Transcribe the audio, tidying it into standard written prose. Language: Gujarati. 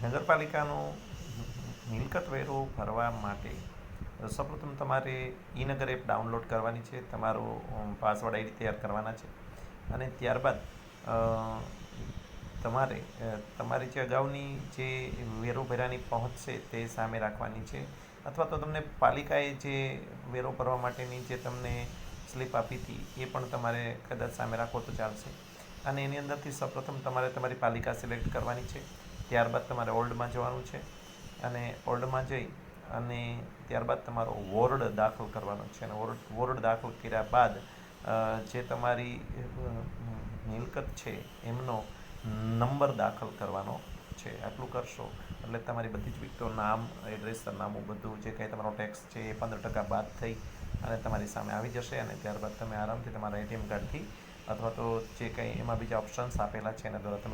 નગરપાલિકાનો મિલકત વેરો ભરવા માટે સૌપ્રથમ તમારે ઈ-નગર એપ ડાઉનલોડ કરવાની છે, તમારો પાસવર્ડ આઈડી તૈયાર કરવાના છે અને ત્યારબાદ તમારે તમારી જે અગાઉની જે વેરો ભર્યાની પહોંચ છે તે સામે રાખવાની છે, અથવા તો તમને પાલિકાએ જે વેરો ભરવા માટેની જે તમને સ્લીપ આપી હતી એ પણ તમારે કદાચ સામે રાખો તો ચાલશે. અને એની અંદરથી સૌપ્રથમ તમારે તમારી પાલિકા સિલેક્ટ કરવાની છે, ત્યારબાદ તમારે ઓલ્ડમાં જવાનું છે અને ઓલ્ડમાં જઈ અને ત્યારબાદ તમારો વોર્ડ દાખલ કરવાનો છે અને વોર્ડ દાખલ કર્યા બાદ જે તમારી મિલકત છે એમનો નંબર દાખલ કરવાનો છે. આટલું કરશો એટલે તમારી બધી જ વિગતો, નામ, એડ્રેસ, સરનામું, બધું જે કંઈ તમારો ટેક્સ છે એ 15% બાદ થઈ અને તમારી સામે આવી જશે અને ત્યારબાદ તમે આરામથી તમારા એટીએમ કાર્ડથી અથવા તો જે કંઈ એમાં બીજા ઓપ્શન્સ આપેલા છે એના દ્વારા તમે